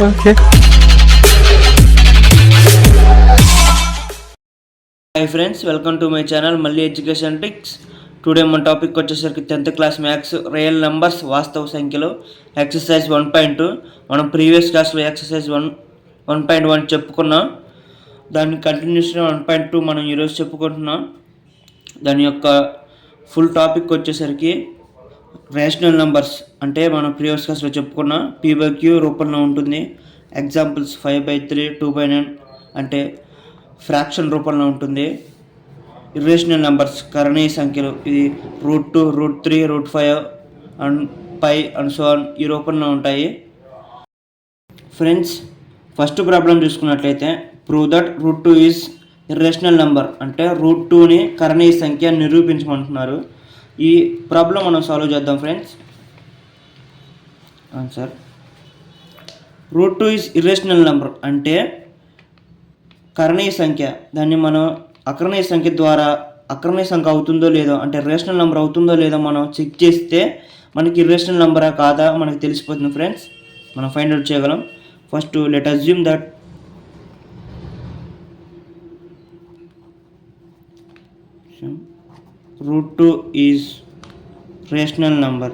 Okay. Hi friends, welcome to my channel మళ్ళీ education ticks. Today మన topic వచ్చేసరికి 10th class maths real numbers వాస్తవ సంఖ్యలో exercise 1.2. మనం ప్రీవియస్ క్లాస్లో ఎక్సర్సైజ్ 1.1 చెప్పుకున్నాం. దాని కంటిన్యూషన్ 1.2 మనం ఈరోజు చెప్పుకుంటున్నాం. దాని యొక్క ఫుల్ టాపిక్ వచ్చేసరికి రేషనల్ నెంబర్స్ అంటే మనం ప్రీవియస్ క్లాస్లో చెప్పుకున్న P/Q రూపంలో ఉంటుంది. ఎగ్జాంపుల్స్ 5/3, 2/9 అంటే ఫ్రాక్షన్ రూపంలో ఉంటుంది. ఇర్రేషనల్ నెంబర్స్ కరణీయ సంఖ్యలు, ఇది √2, √3, √5 and pi and so on ఈ రూపంలో ఉంటాయి. ఫ్రెండ్స్, ఫస్ట్ ప్రాబ్లం చూసుకున్నట్లయితే prove that √2 is irrational number అంటే √2ని కరణీయ సంఖ్య నిరూపించమంటున్నారు. ఈ ప్రాబ్లం మనం సాల్వ్ చేద్దాం friends. Answer √2 is irrational number అంటే కరణీయ సంఖ్య. దాన్ని మనం అకరణీయ సంఖ్య ద్వారా అకరణీయ సంఖ్య అవుతుందో లేదో అంటే రేషనల్ నెంబర్ అవుతుందో లేదో మనం చెక్ చేస్తే మనకి ఇర్రేషనల్ నెంబరా కాదా మనకి తెలిసిపోతుంది ఫ్రెండ్స్. మనం ఫైండ్ అవుట్ చేయగలం. First let assume that √2 is rational number.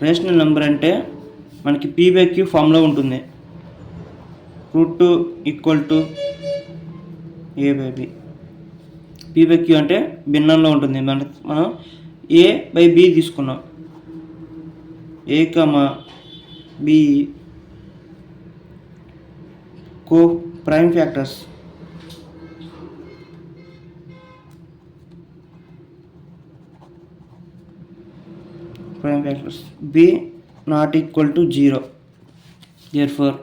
Rational number అంటే మనకి P/Q ఫామ్లో ఉంటుంది. √2 = A/B. P/Q అంటే భిన్నంలో ఉంటుంది. మనం A/B తీసుకున్నాం. A, B co prime factors. B not equal to 0. Therefore,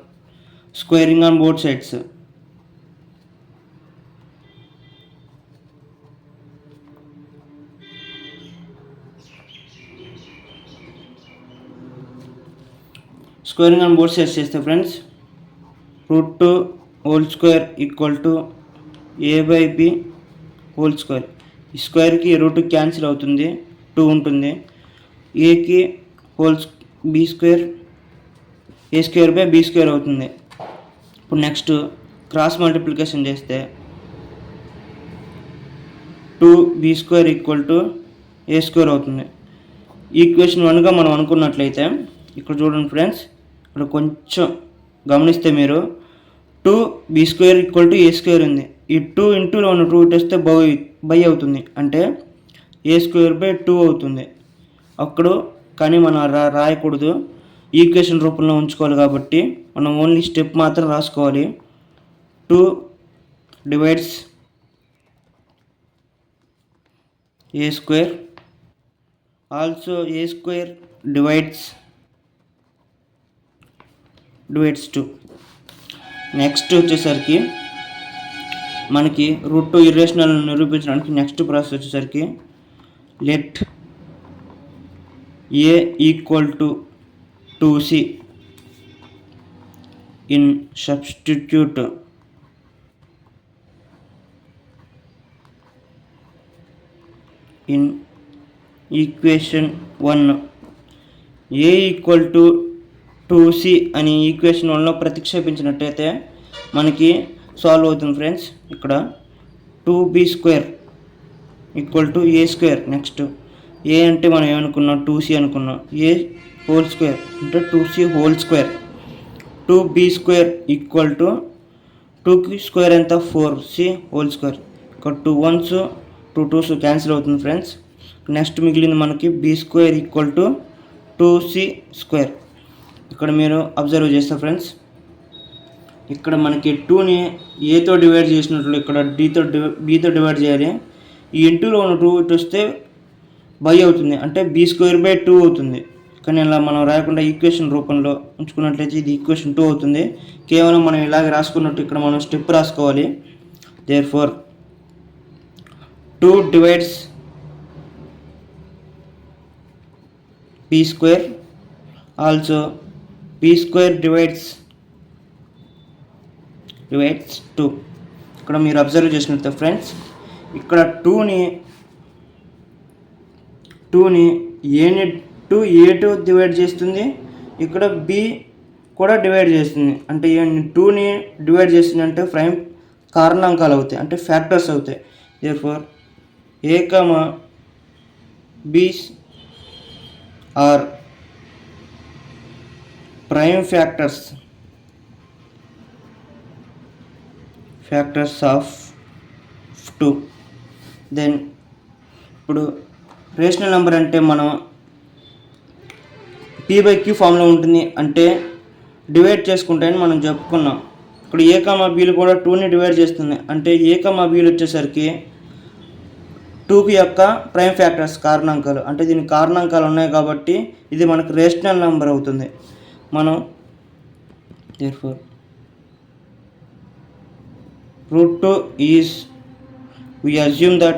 squaring on both sides. Squaring on both sides చేస్తే friends √2 whole square equal to A/B whole square. ఈ స్క్వేర్కి √2 క్యాన్సిల్ అవుతుంది, 2 ఉంటుంది. ఏకి B స్క్వేర్ A²/B² అవుతుంది. ఇప్పుడు next cross multiplication చేస్తే 2B² = A² అవుతుంది. Equation 1గా మనం అనుకున్నట్లయితే ఇక్కడ చూడండి ఫ్రెండ్స్, ఇక్కడ కొంచెం గమనిస్తే మీరు 2B² = A² ఉంది. ఈ 2 ఇంటూలో ఉన్న 2 ఇటు వస్తే బై అవుతుంది అంటే A²/2 అవుతుంది. అప్పుడు కానీ మనం రాయకూడదు, ఈక్వేషన్ రూపంలో ఉంచుకోవాలి. కాబట్టి మనం ఓన్లీ స్టెప్ మాత్రం రాసుకోవాలి. 2 divides A², also A² divides 2. Next వచ్చేసరికి మనకి √2 ఇర్రేషనల్ నిరూపించడానికి నెక్స్ట్ ప్రాసెస్ వచ్చేసరికి let A = 2C in substitute in equation 1. A = 2C అని ఈక్వేషన్ 1లో ప్రతిక్షేపించినట్టయితే మనకి సాల్వ్ అవుతుంది ఫ్రెండ్స్. ఇక్కడ 2B² = A². నెక్స్ట్ A అంటే మనం ఏమనుకున్నాం, 2C అనుకున్నాం. A² అంటే 2C హోల్ స్క్వేర్. 2B² = 2కి స్క్వేర్ ఎంత 4C హోల్ స్క్వేర్. ఇక్కడ 2 1s 2 2s క్యాన్సిల్ అవుతుంది ఫ్రెండ్స్. నెక్స్ట్ మిగిలింది మనకి B² = 2C². ఇక్కడ మీరు అబ్జర్వ్ చేస్తారు ఫ్రెండ్స్, ఇక్కడ మనకి 2ని Aతో డివైడ్ చేసినట్లు ఇక్కడ Bతో డివైడ్ చేయాలి. ఈ ఇంటూలో ఉన్న 2 ఇటు వస్తే బై అవుతుంది అంటే B²/2 అవుతుంది. కానీ ఇలా మనం రాయకుండా ఈక్వేషన్ రూపంలో ఉంచుకున్నట్లయితే ఇది ఈక్వేషన్ 2 అవుతుంది. కేవలం మనం ఇలాగ రాసుకున్నట్టు ఇక్కడ మనం స్టెప్ రాసుకోవాలి. Therefore 2 divides B², also B² divides 2. ఇక్కడ మీరు అబ్జర్వ్ చేసినట్లయితే ఫ్రెండ్స్, ఇక్కడ 2ని 2ని ఏని 2 డివైడ్ చేస్తుంది, ఇక్కడ బి కూడా డివైడ్ చేస్తుంది. అంటే 2ని డివైడ్ చేస్తుంది అంటే ప్రైమ్ కారణాంకాలు అవుతాయి, అంటే ఫ్యాక్టర్స్ అవుతాయి. Therefore A comma B are prime factors of 2. Then ఇప్పుడు రేషనల్ నెంబర్ అంటే మనం p/q ఫామ్లో ఉంటుంది, అంటే డివైడ్ చేసుకుంటాయని మనం చెప్పుకున్నాం. ఇప్పుడు ఏ కామా బీలు కూడా 2ని డివైడ్ చేస్తుంది, అంటే ఏ కామా బీలు వచ్చేసరికి 2 యొక్క ప్రైమ్ ఫ్యాక్టర్స్ కారణాంకాలు, అంటే దీనికి కారణాంకాలు ఉన్నాయి కాబట్టి ఇది మనకు రేషనల్ నెంబర్ అవుతుంది. మనం therefore √2 is, we assume that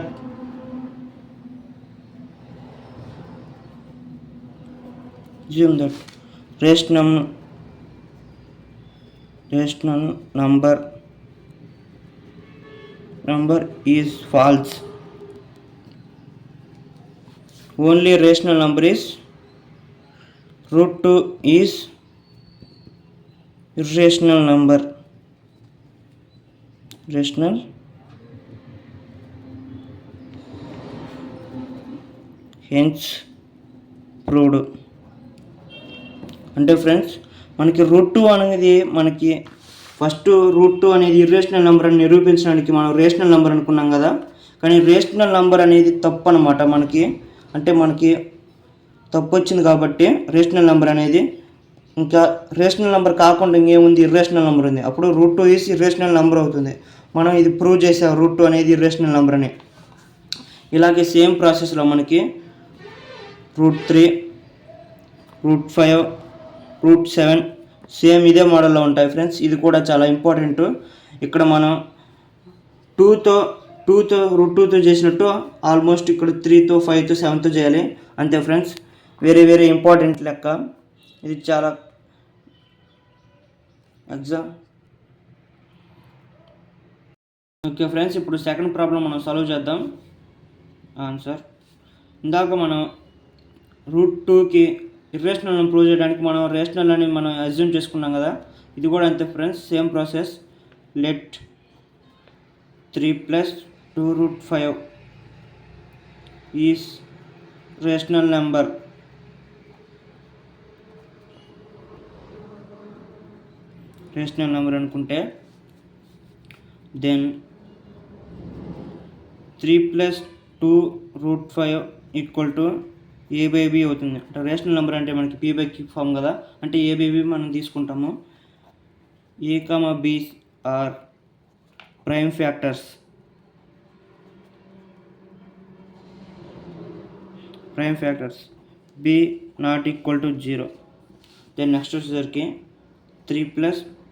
rational number is false. Only rational number is √2 is irrational number. Rational hence proved. అంటే ఫ్రెండ్స్ మనకి √2 అనేది మనకి ఫస్ట్ √2 అనేది ఇర్రేషనల్ నెంబర్ అని నిరూపించడానికి మనం రేషనల్ నెంబర్ అనుకున్నాం కదా, కానీ రేషనల్ నెంబర్ అనేది తప్పు అనమాట. మనకి తప్పు వచ్చింది కాబట్టి రేషనల్ నెంబర్ అనేది, ఇంకా రేషనల్ నెంబర్ కాకుండా ఇంకేముంది, ఇర్రేషనల్ నెంబర్ ఉంది. అప్పుడు √2 ఈజ్ ఇర్రేషనల్ నెంబర్ అవుతుంది. మనం ఇది ప్రూవ్ చేసాం √2 అనేది ఇర్రేషనల్ నెంబర్ అని. ఇలాగే సేమ్ ప్రాసెస్లో మనకి √3, √5, √7 సేమ్ ఇదే మోడల్లో ఉంటాయి ఫ్రెండ్స్. ఇది కూడా చాలా ఇంపార్టెంట్. ఇక్కడ మనం 2తో √2తో చేసినట్టు ఆల్మోస్ట్ ఇక్కడ 3తో 5తో 7తో చేయాలి. అంతే ఫ్రెండ్స్, వెరీ ఇంపార్టెంట్ లెక్క ఇది. చాలా ఎగ్జామ్. ఓకే ఫ్రెండ్స్, ఇప్పుడు సెకండ్ ప్రాబ్లం మనం సాల్వ్ చేద్దాం. ఆన్సర్ ఇందాక మనం √2కి ఇర్రేషనల్ అని ప్రూవ్ చేయడానికి మనం రేషనల్ అని మనం అజ్యూమ్ చేసుకున్నాం కదా, ఇది కూడా అంతే friends, same process. Let 3 + 2√5 is rational number. అనుకుంటే దెన్ 3 + 2√5 = a/b అవుతుంది. అంటే రేషనల్ నెంబర్ అంటే మనకి p/q ఫామ్ కదా, అంటే a/b మనం తీసుకుంటాము. a, b are prime factors b ≠ 0. Then next వచ్చేసరికి 3 +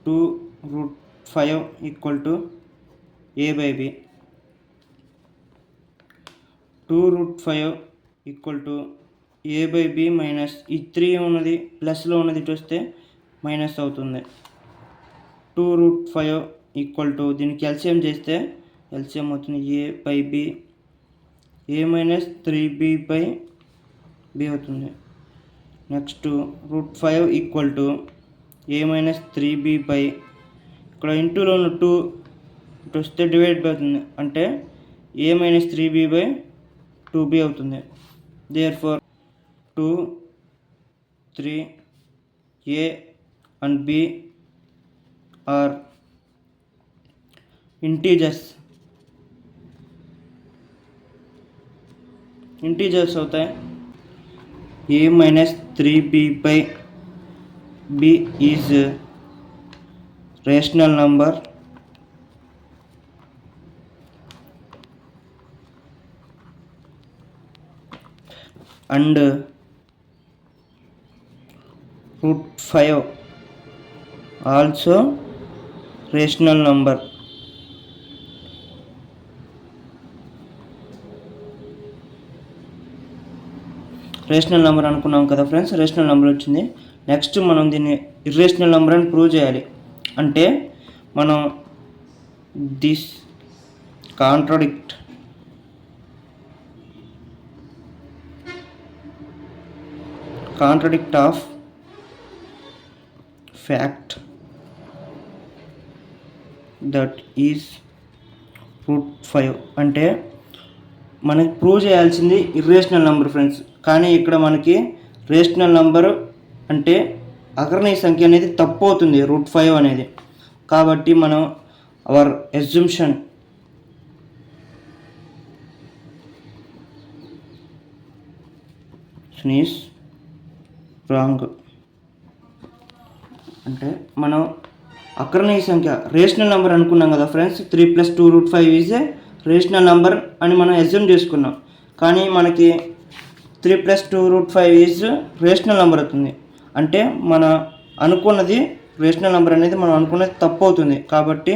2√5 = a/b. 2√5 = a/b మైనస్ ఈ 3 ఉన్నది ప్లస్లో ఉన్నది ఇటు వస్తే మైనస్ అవుతుంది. 2√5 దీనికి ఎల్సిఎం చేస్తే ఎల్సిఎం అవుతుంది a/b, a - 3b/b అవుతుంది. నెక్స్ట్ √5 a - 3b ఇక్కడ ఇంటూలో ఉన్న 2 ఇటు వస్తే డివైడ్ అవుతుంది, అంటే a - 3b/2b అవుతుంది. Therefore 2, 3, a and b are integers అవుతాయి. a - 3b/b is rational number and √5 also rational number. Rational number అనుకున్నాం కదా ఫ్రెండ్స్, రేషనల్ నెంబర్ వచ్చింది. నెక్స్ట్ మనం దీన్ని ఇర్రేషనల్ నెంబర్ అని ప్రూవ్ చేయాలి. అంటే మనం this contradict contradict of fact that is √5 అంటే మనకి ప్రూవ్ చేయాల్సింది ఇర్రేషనల్ నెంబర్ ఫ్రెండ్స్, కానీ ఇక్కడ మనకి రేషనల్ నెంబర్ అంటే అకర్ణీయ సంఖ్య అనేది తప్పు అవుతుంది √5 అనేది. కాబట్టి మనం అవర్ అస్యూమ్షన్ ఈస్ రాంగ్. అంటే మనం అకర్ణీయ సంఖ్య రేషనల్ నెంబర్ అనుకున్నాం కదా friends, 3 + 2 √5 is a rational number అని మనం అస్యూమ్ చేసుకున్నాం. కానీ మనకి 3 + 2 √5 ఈజ్ రేషనల్ నెంబర్ అవుతుంది. అంటే మన అనుకున్నది రేషనల్ నెంబర్ అనేది మనం అనుకున్నది తప్పు అవుతుంది. కాబట్టి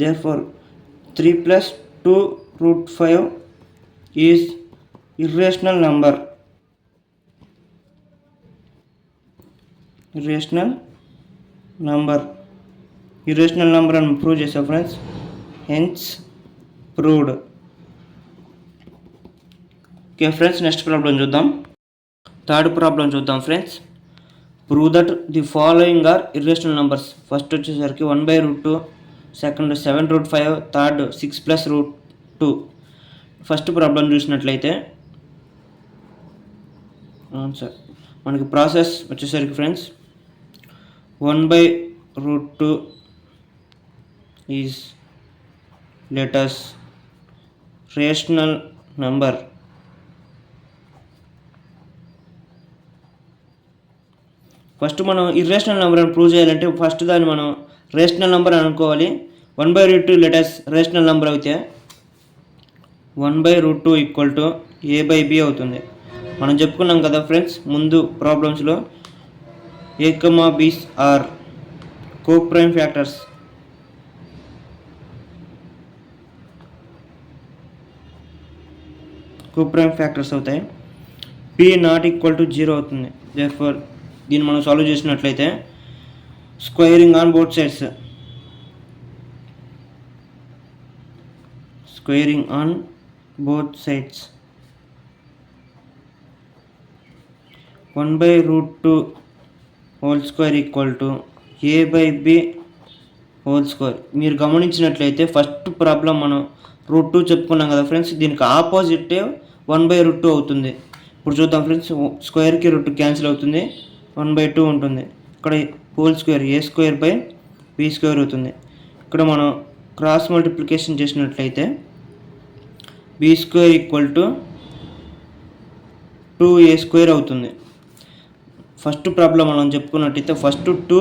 therefore 3 + 2 √5 is irrational number. Irrational number అని ప్రూవ్ చేసాం friends. Hence proved. Okay friends, next problem చూద్దాం. థర్డ్ ప్రాబ్లం చూద్దాం friends. Prove that the following are irrational numbers. First వచ్చేసరికి 1/√2, సెకండ్ 7√5, థర్డ్ 6 + √2. ఫస్ట్ ప్రాబ్లం చూసినట్లయితే ఆన్సర్ మనకి ప్రాసెస్ వచ్చేసరికి friends 1/√2 is let us rational number. First మనం irrational number అని prove చేయాలంటే first దాన్ని మనం రేషనల్ నెంబర్ అనుకోవాలి. 1/√2 లెటస్ రేషనల్ నెంబర్ అయితే 1/√2 = a/b అవుతుంది. మనం చెప్పుకున్నాం కదా ఫ్రెండ్స్ ముందు ప్రాబ్లమ్స్లో, a, b are coprime factors. Coprime factors అవుతాయి. p ≠ 0 అవుతుంది. దేర్ఫోర్ దీన్ని మనం సాల్వ్ చేసినట్లయితే squaring on both sides, 1/√2 whole square = a/b whole square. మీరు గమనించినట్లయితే ఫస్ట్ ప్రాబ్లం మనం √2 చెప్పుకున్నాం కదా ఫ్రెండ్స్, దీనికి ఆపోజిటే 1/√2 అవుతుంది. ఇప్పుడు చూద్దాం ఫ్రెండ్స్, స్క్వేర్కి √2 క్యాన్సిల్ అవుతుంది, 1/2 ఉంటుంది. ఇక్కడ హోల్ స్క్వేర్ a²/b² అవుతుంది. ఇక్కడ మనం క్రాస్ మల్టిప్లికేషన్ చేసినట్లయితే b² = 2a² అవుతుంది. ఫస్ట్ ప్రాబ్లం మనం చెప్పుకున్నట్టయితే ఫస్ట్ 2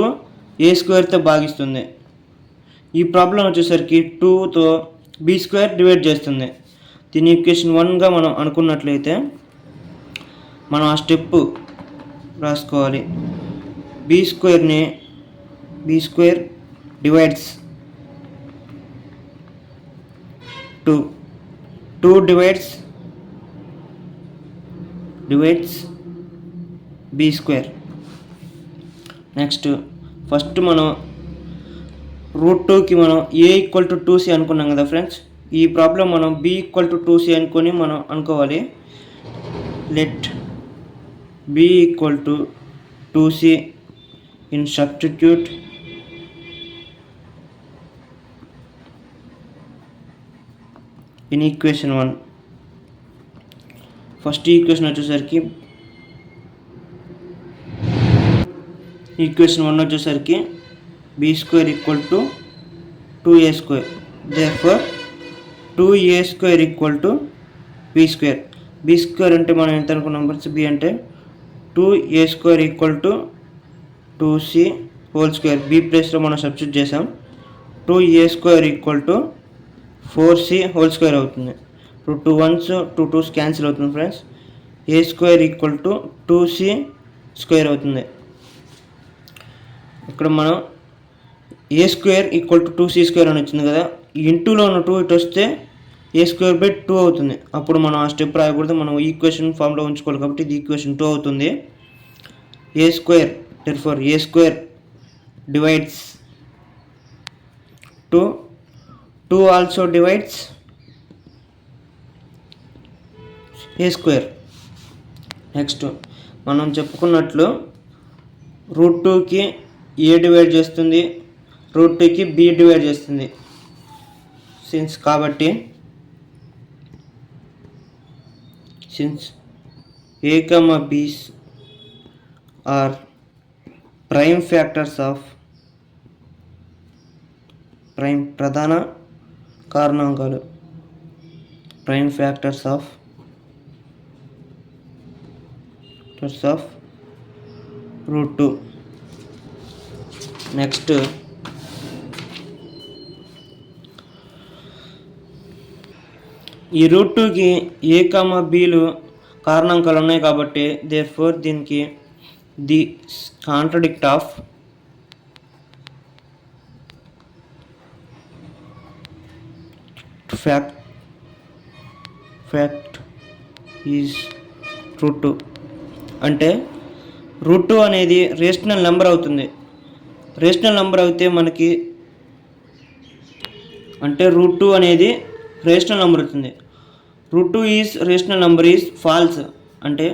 a² భాగిస్తుంది. ఈ ప్రాబ్లం వచ్చేసరికి 2తో b² డివైడ్ చేస్తుంది. దీని ఈక్వేషన్ 1గా మనం అనుకున్నట్లయితే మనం ఆ స్టెప్ రాసుకోవాలి. b² divides 2 divides b². Next first మనం √2కి మనం a = 2c అనుకున్నాం కదా ఫ్రెండ్స్, ఈ ప్రాబ్లం మనం b = 2c అనుకొని మనం అనుకోవాలి. Let b = 2c in substitute in equation 1. First equation వచ్చేసరికి ఈక్వేషన్ 1 వచ్చేసరికి b² = 2a². therefore 2a² = b². b² అంటే మనం ఎంత అనుకున్నాం ఫ్రెండ్స్, b అంటే 2a² = 2c whole square. b ప్లేస్లో మనం సబ్స్టిట్యూట్ చేసాం. 2a² = 4c హోల్ స్క్వేర్ అవుతుంది. 2 1s 2 2s క్యాన్సిల్ అవుతుంది ఫ్రెండ్స్. a² = 2c² అవుతుంది. ఇక్కడ మనం a² = 2c² అని వచ్చింది కదా, ఇంటూలో ఉన్న 2 ఇటు వస్తే a²/2 అవుతుంది. అప్పుడు మనం ఆ స్టెప్ రాయకూడదు, మనం ఈక్వేషన్ ఫామ్లో ఉంచుకోవాలి. కాబట్టి ఇది ఈక్వేషన్ 2 అవుతుంది. a², therefore a² divides 2 also divides a². Next మనం చెప్పుకున్నట్లు √2కి ఏ డివైడ్ చేస్తుంది, √2కి బి డివైడ్ చేస్తుంది. కాబట్టి since A comma Bs are prime factors of ప్రధాన కారణాంకాలు, ప్రైమ్ ఫ్యాక్టర్స్ ఆఫ్ √2. నెక్స్ట్ ఈ √2కి ఏ కామా బీలు కారణాంకాలు ఉన్నాయి కాబట్టి దేర్ఫోర్ దీనికి the contradict of fact is √2. అంటే √2 అనేది రేషనల్ నెంబర్ అవుతుంది. రేషనల్ నెంబర్ అయితే మనకి అంటే √2 అనేది రేషనల్ నెంబర్ అవుతుంది. √2 is rational number is false. అంటే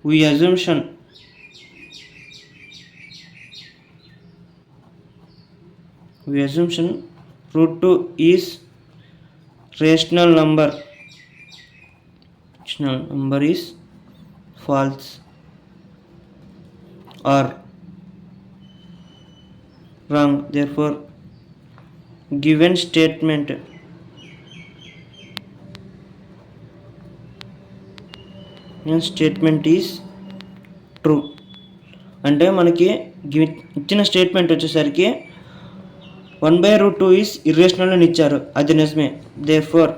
we assumption √2 is rational number is false or wrong. Therefore given statement is true. అంటే మనకి ఇచ్చిన స్టేట్మెంట్ వచ్చేసరికి 1/√2 ఈజ్ ఇర్రేషనల్ అని ఇచ్చారు, అది నిజమే. Therefore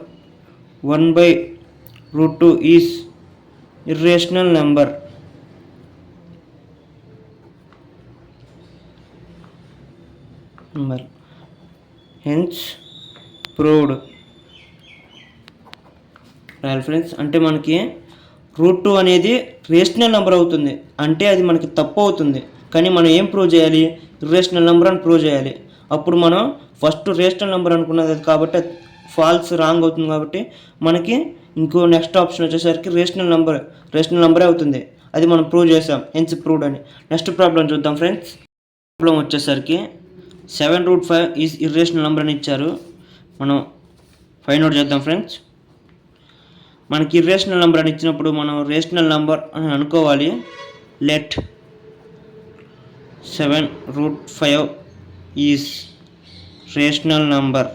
1/√2 is irrational number. Hence proved. Friends, అంటే మనకి √2 అనేది రేషనల్ నెంబర్ అవుతుంది, అంటే అది మనకి తప్పు అవుతుంది. కానీ మనం ఏం ప్రూవ్ చేయాలి? ఇర్రేషనల్ నెంబర్ అని ప్రూవ్ చేయాలి. అప్పుడు మనం ఫస్ట్ రేషనల్ నెంబర్ అనుకున్నది కాబట్టి ఫాల్స్ రాంగ్ అవుతుంది. కాబట్టి మనకి ఇంకో నెక్స్ట్ ఆప్షన్ వచ్చేసరికి రేషనల్ నెంబరే అవుతుంది. అది మనం ప్రూవ్ చేసాం, హెన్స్ ప్రూవ్డ్ అని. నెక్స్ట్ ప్రాబ్లం చూద్దాం ఫ్రెండ్స్. ప్రాబ్లం వచ్చేసరికి 7√5 ఈజ్ ఇర్రేషనల్ నెంబర్ అని ఇచ్చారు. మనం ఫైండ్ అవుట్ చేద్దాం ఫ్రెండ్స్. మనకి ఇర్రేషనల్ నెంబర్ అని ఇచ్చినప్పుడు మనం రేషనల్ నెంబర్ అని అనుకోవాలి. Let 7√5 is rational number.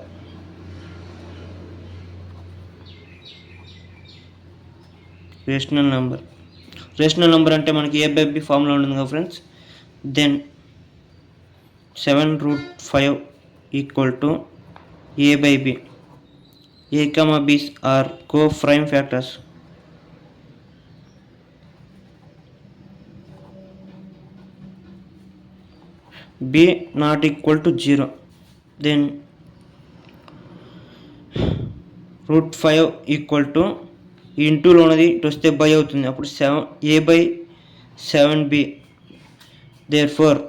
Rational number అంటే మనకి a/b ఫార్ములా ఉంటుంది కదా friends. Then 7√5 equal to a/b. A, B are co-prime factors. B not equal to 0. Then √5 equal to ఇంటూలో ఉన్నది ఇటు వస్తే బై అవుతుంది. అప్పుడు a/7b. Therefore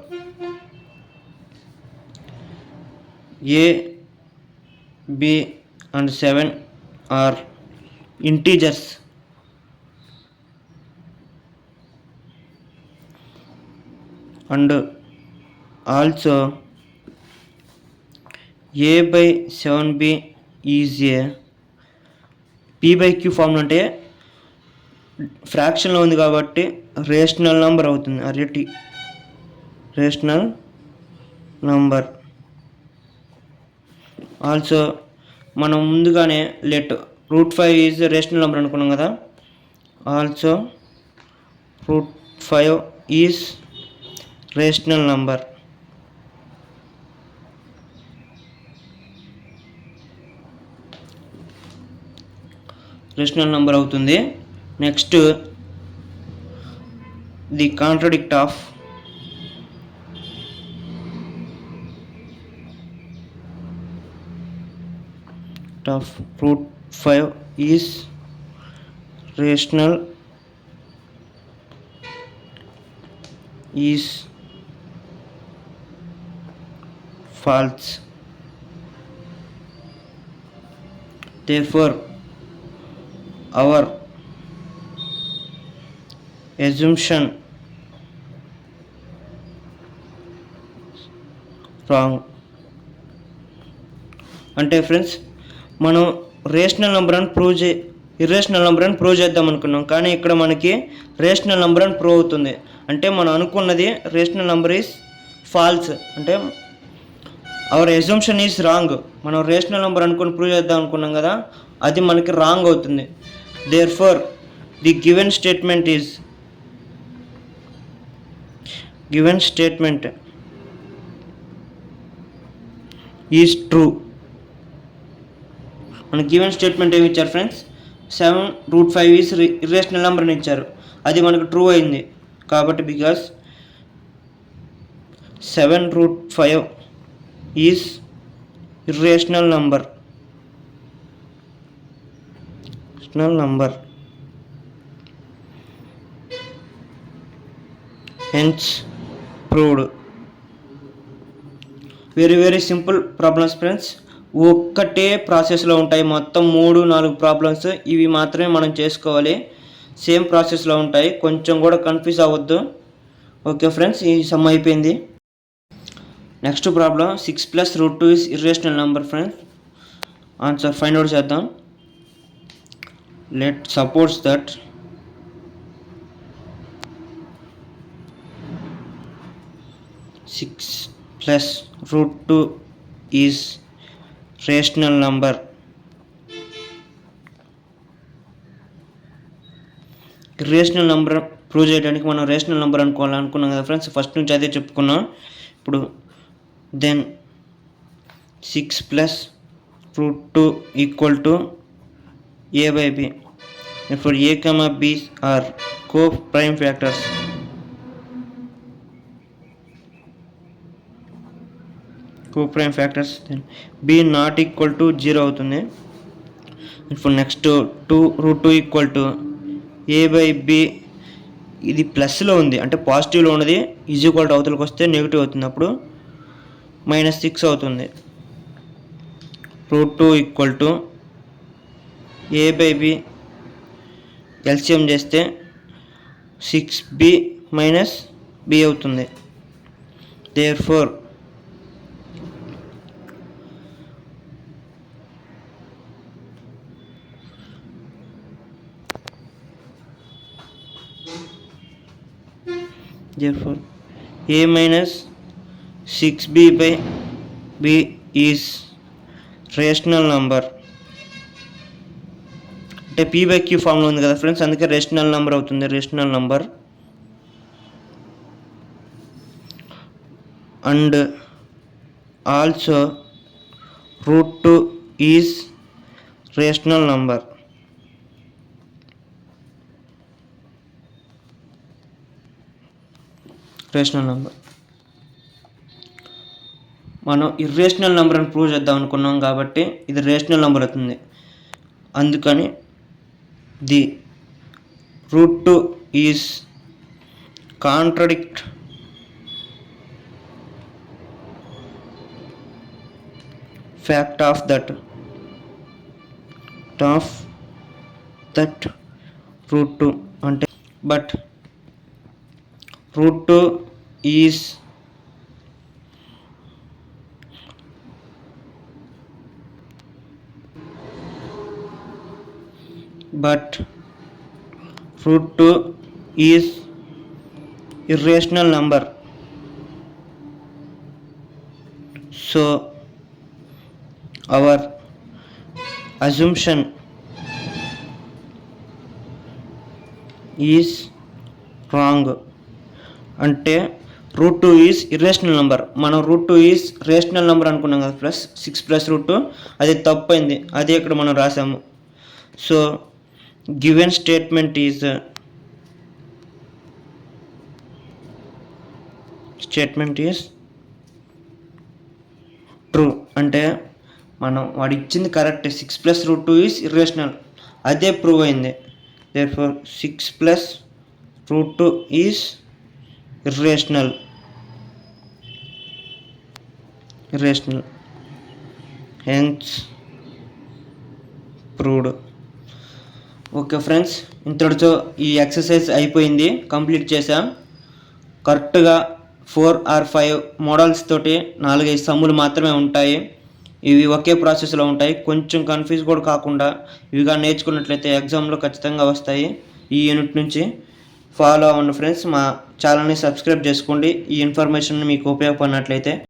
a, b and 7 are integers. And also a/7b is a p/q formula. అంటే ఫ్రాక్షన్లో ఉంది కాబట్టి rational number అవుతుంది. Rational number. ఆల్సో మనం ముందుగానే లెట్ √5 ఈజ్ రేషనల్ నెంబర్ అనుకున్నాం కదా. Also √5 is rational number. Rational number అవుతుంది. Next the contradict of √5 is rational is false. Therefore our assumption wrong. అంటే ఫ్రెండ్స్ మనం రేషనల్ నెంబర్ అని ఇర్రేషనల్ నెంబర్ అని ప్రూవ్ చేద్దాం అనుకున్నాం, కానీ ఇక్కడ మనకి రేషనల్ నెంబర్ అని ప్రూవ్ అవుతుంది. అంటే మనం అనుకున్నది రేషనల్ నెంబర్ ఈజ్ ఫాల్స్, అంటే అవర్ అజంప్షన్ ఈజ్ రాంగ్. మనం రేషనల్ నెంబర్ అనుకుని ప్రూవ్ చేద్దాం అనుకున్నాం కదా, అది మనకి రాంగ్ అవుతుంది. Therefore the given statement is true. మన గివెన్ స్టేట్మెంట్ ఏమి ఇచ్చారు ఫ్రెండ్స్, 7√5 ఈజ్ ఇర్రేషనల్ నెంబర్ అని ఇచ్చారు, అది మనకు ట్రూ అయింది. కాబట్టి because 7√5 is irrational number, hence proved. Very simple problems friends, ఒక్కటే ప్రాసెస్లో ఉంటాయి. మొత్తం 3-4 ప్రాబ్లమ్స్, ఇవి మాత్రమే మనం చేసుకోవాలి. సేమ్ ప్రాసెస్లో ఉంటాయి, కొంచెం కూడా కన్ఫ్యూజ్ అవ్వద్దు. ఓకే ఫ్రెండ్స్, ఈ సమ్ అయిపోయింది. Next problem 6 + √2 is irrational number. Friends answer find out చేద్దాం. Let suppose that 6 + √2 is rational number. Rational number prove చేయడానికి మనం రేషనల్ నెంబర్ అనుకున్నాం కదా ఫ్రెండ్స్, ఫస్ట్ నుంచి అదే చెప్పుకున్నాం. ఇప్పుడు దెన్ 6 + √2 = a/b. ఇప్పుడు a, b are co-prime factors. దెన్ b ≠ 0 అవుతుంది. ఇప్పుడు నెక్స్ట్ 2√2 = a/b. ఇది ప్లస్లో ఉంది, అంటే పాజిటివ్లో ఉన్నది ఈక్వల్ టు అవతలకి వస్తే నెగిటివ్ అవుతుంది, అప్పుడు -6 అవుతుంది. √2 = a/b, ఎల్సిఎం చేస్తే 6b - b అవుతుంది. Therefore a - 6b/b is rational number. అంటే p/q ఫామ్లో ఉంది కదా ఫ్రెండ్స్, అందుకే రేషనల్ నెంబర్ అవుతుంది. Rational number and also √2 is rational number. Rational number మనం ఇర్రేషనల్ నెంబర్ అని ప్రూవ్ చేద్దాం అనుకున్నాం కాబట్టి ఇది రేషనల్ నెంబర్ అవుతుంది. అందుకని the √2 is contradict fact of that √2 అంటే but √2 is irrational number. So our assumption is wrong. అంటే √2 ఈజ్ ఇర్రేషనల్ నెంబర్. మనం √2 ఈజ్ రేషనల్ నెంబర్ అనుకున్నాం కదా ప్లస్ 6 + √2, అది తప్పైంది, అది ఇక్కడ మనం రాసాము. So given statement is true. అంటే మనం వాడు ఇచ్చింది కరెక్ట్, 6 + √2 ఈజ్ ఇర్రేషనల్, అదే ప్రూవ్ అయింది. Therefore 6 + √2 is irrational, hence proved. Okay friends, ఇంతటితో ఈ ఎక్సర్సైజ్ అయిపోయింది, కంప్లీట్ చేసాం. కరెక్ట్గా 4 or 5 మోడల్స్ తోటి 4-5 సమ్ములు మాత్రమే ఉంటాయి. ఇవి ఒకే ప్రాసెస్లో ఉంటాయి. కొంచెం కన్ఫ్యూజ్ కూడా కాకుండా ఇవిగా నేర్చుకున్నట్లయితే ఎగ్జామ్లో ఖచ్చితంగా వస్తాయి. ఈ యూనిట్ నుంచి ఫాలో అవ్వండి ఫ్రెండ్స్. మా ఛానల్ని సబ్స్క్రైబ్ చేసుకోండి. ఈ ఇన్ఫర్మేషన్ మీకు ఉపయోగపడినట్లయితే.